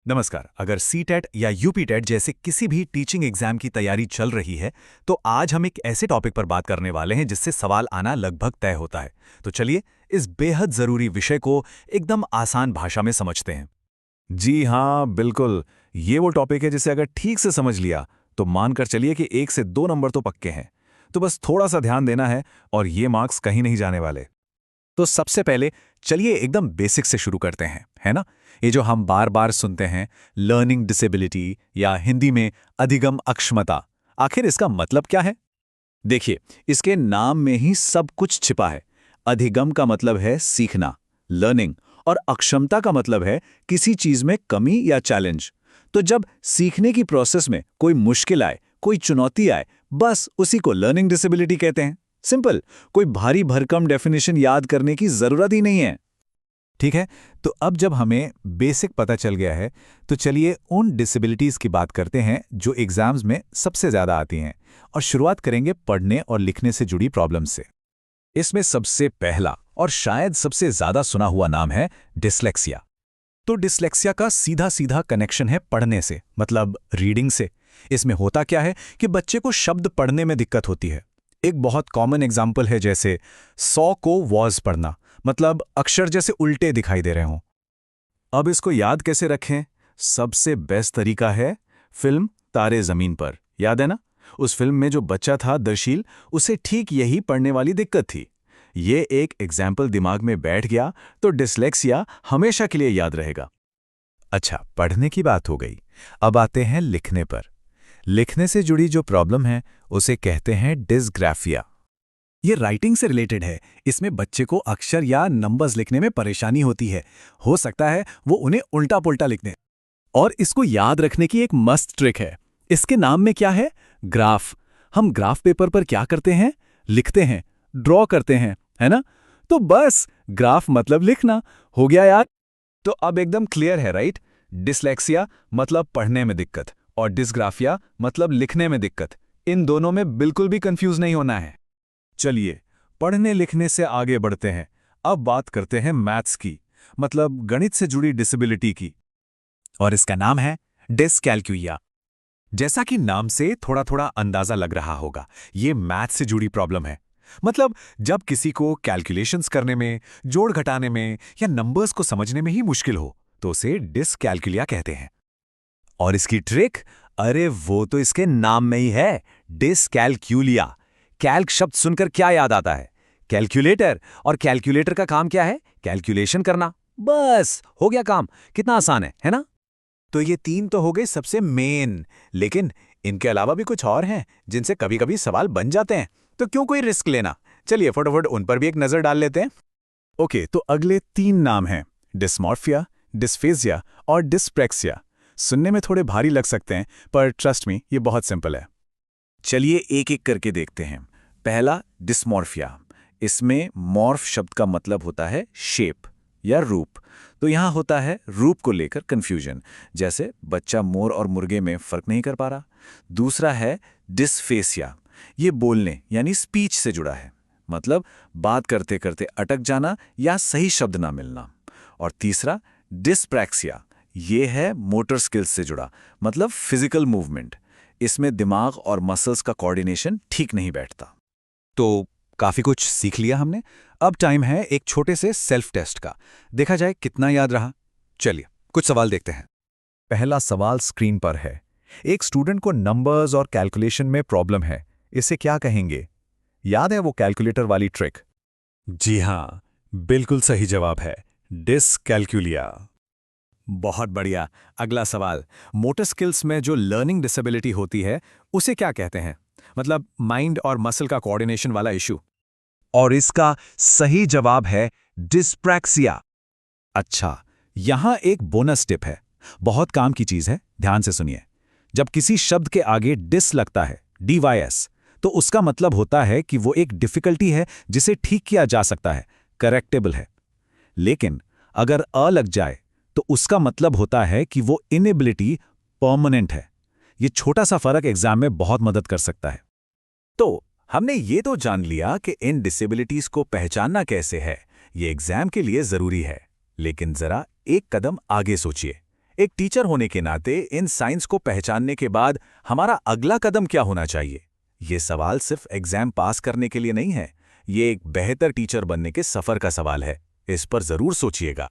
नमस्कार। अगर सीटेट या यूपीटेट जैसे किसी भी टीचिंग एग्जाम की तैयारी चल रही है तो आज हम एक ऐसे टॉपिक पर बात करने वाले हैं जिससे सवाल आना लगभग तय होता है। तो चलिए इस बेहद जरूरी विषय को एकदम आसान भाषा में समझते हैं। जी हाँ, बिल्कुल। ये वो टॉपिक है जिसे अगर ठीक से समझ लिया तो मानकर चलिए कि 1 से 2 नंबर तो पक्के हैं। तो बस थोड़ा सा ध्यान देना है और ये मार्क्स कहीं नहीं जाने वाले। तो सबसे पहले चलिए एकदम बेसिक से शुरू करते हैं, है ना। ये जो हम बार बार सुनते हैं, लर्निंग डिसेबिलिटी या हिंदी में अधिगम अक्षमता, आखिर इसका मतलब क्या है? देखिए, इसके नाम में ही सब कुछ छिपा है। अधिगम का मतलब है सीखना, लर्निंग, और अक्षमता का मतलब है किसी चीज में कमी या चैलेंज। तो जब सीखने की प्रोसेस में कोई मुश्किल आए, कोई चुनौती आए, बस उसी को लर्निंग डिसेबिलिटी कहते हैं। सिंपल, कोई भारी भरकम डेफिनेशन याद करने की जरूरत ही नहीं है। ठीक है, तो अब जब हमें बेसिक पता चल गया है तो चलिए उन डिसेबिलिटीज की बात करते हैं जो एग्जाम्स में सबसे ज्यादा आती हैं, और शुरुआत करेंगे पढ़ने और लिखने से जुड़ी प्रॉब्लम से। इसमें सबसे पहला और शायद सबसे ज्यादा सुना हुआ नाम है डिसलेक्सिया। तो डिसलेक्सिया का सीधा सीधा कनेक्शन है पढ़ने से, मतलब रीडिंग से। इसमें होता क्या है कि बच्चे को शब्द पढ़ने में दिक्कत होती है। एक बहुत कॉमन एग्जाम्पल है जैसे 100 को वॉज पढ़ना, मतलब अक्षर जैसे उल्टे दिखाई दे रहे हों। अब इसको याद कैसे रखें? सबसे बेस्ट तरीका है फिल्म तारे जमीन पर। याद है ना, उस फिल्म में जो बच्चा था दर्शील, उसे ठीक यही पढ़ने वाली दिक्कत थी। ये एक एग्जाम्पल दिमाग में बैठ गया तो डिसलेक्सिया हमेशा के लिए याद रहेगा। अच्छा, पढ़ने की बात हो गई, अब आते हैं लिखने पर। लिखने से जुड़ी जो प्रॉब्लम है उसे कहते हैं डिसग्राफिया। ये राइटिंग से रिलेटेड है। इसमें बच्चे को अक्षर या नंबर्स लिखने में परेशानी होती है। हो सकता है वो उन्हें उल्टा पुल्टा लिख दें। और इसको याद रखने की एक मस्त ट्रिक है। इसके नाम में क्या है? ग्राफ। हम ग्राफ पेपर पर क्या करते हैं? लिखते हैं, ड्रॉ करते हैं, है ना। तो बस ग्राफ मतलब लिखना। हो गया यार। तो अब एकदम क्लियर है, राइट? डिसलेक्सिया मतलब पढ़ने में दिक्कत और डिसग्राफिया मतलब लिखने में दिक्कत। इन दोनों में बिल्कुल भी कंफ्यूज नहीं होना है। चलिए पढ़ने लिखने से आगे बढ़ते हैं। अब बात करते हैं मैथ्स की, मतलब गणित से जुड़ी डिसेबिलिटी की, और इसका नाम है डिसकैल्कुलिया। जैसा कि नाम से थोड़ा थोड़ा अंदाजा लग रहा होगा, ये मैथ्स से जुड़ी प्रॉब्लम है। मतलब जब किसी को कैलकुलेशंस करने में, जोड़ घटाने में या नंबर्स को समझने में ही मुश्किल हो तो उसे डिसकैल्कुलिया कहते हैं। और इसकी ट्रिक, अरे वो तो इसके नाम में ही है, डिसकैल्कुलिया। कैल्क शब्द सुनकर क्या याद आता है? कैलकुलेटर। और कैलकुलेटर का काम क्या है? कैलकुलेशन करना। बस हो गया काम। कितना आसान है ना। तो ये 3 तो हो गए सबसे मेन, लेकिन इनके अलावा भी कुछ और हैं जिनसे कभी कभी सवाल बन जाते हैं। तो क्यों कोई रिस्क लेना, चलिए फटाफट उन पर भी एक नजर डाल लेते हैं। ओके, तो अगले 3 नाम हैं डिस्मॉर्फिया, डिस्फेजिया और डिस्प्रेक्सिया। सुनने में थोड़े भारी लग सकते हैं, पर ट्रस्ट मी ये बहुत सिंपल है। चलिए एक एक करके देखते हैं। पहला डिस्मॉर्फिया। इसमें मॉर्फ शब्द का मतलब होता है शेप या रूप। तो यहां होता है रूप को लेकर कंफ्यूजन, जैसे बच्चा मोर और मुर्गे में फर्क नहीं कर पा रहा। दूसरा है डिस्फेसिया। ये बोलने यानी स्पीच से जुड़ा है, मतलब बात करते करते अटक जाना या सही शब्द ना मिलना। और तीसरा डिस्प्रैक्सिया। ये है मोटर स्किल्स से जुड़ा, मतलब फिजिकल मूवमेंट। इसमें दिमाग और मसल्स का कोऑर्डिनेशन ठीक नहीं बैठता। तो काफी कुछ सीख लिया हमने। अब टाइम है एक छोटे से सेल्फ टेस्ट का, देखा जाए कितना याद रहा। चलिए कुछ सवाल देखते हैं। पहला सवाल स्क्रीन पर है। एक स्टूडेंट को नंबर्स और कैलकुलेशन में प्रॉब्लम है, इसे क्या कहेंगे? याद है वो कैलकुलेटर वाली ट्रिक? जी हाँ, बिल्कुल सही जवाब है डिसकैल्कुलिया। बहुत बढ़िया। अगला सवाल, मोटर स्किल्स में जो लर्निंग डिसेबिलिटी होती है उसे क्या कहते हैं? मतलब माइंड और मसल का कोऑर्डिनेशन वाला इशू। और इसका सही जवाब है डिस्प्रैक्सिया। अच्छा, यहां एक बोनस टिप है, बहुत काम की चीज है, ध्यान से सुनिए। जब किसी शब्द के आगे डिस लगता है, DYS, तो उसका मतलब होता है कि वो एक डिफिकल्टी है जिसे ठीक किया जा सकता है, करेक्टेबल है। लेकिन अगर अ लग जाए तो उसका मतलब होता है कि वो इनएबिलिटी परमानेंट है। ये छोटा सा फर्क एग्जाम में बहुत मदद कर सकता है। तो हमने ये तो जान लिया कि इन डिसेबिलिटीज को पहचानना कैसे है, ये एग्जाम के लिए जरूरी है। लेकिन जरा एक कदम आगे सोचिए। एक टीचर होने के नाते इन साइंस को पहचानने के बाद हमारा अगला कदम क्या होना चाहिए? ये सवाल सिर्फ एग्जाम पास करने के लिए नहीं है, ये एक बेहतर टीचर बनने के सफर का सवाल है। इस पर जरूर सोचिएगा।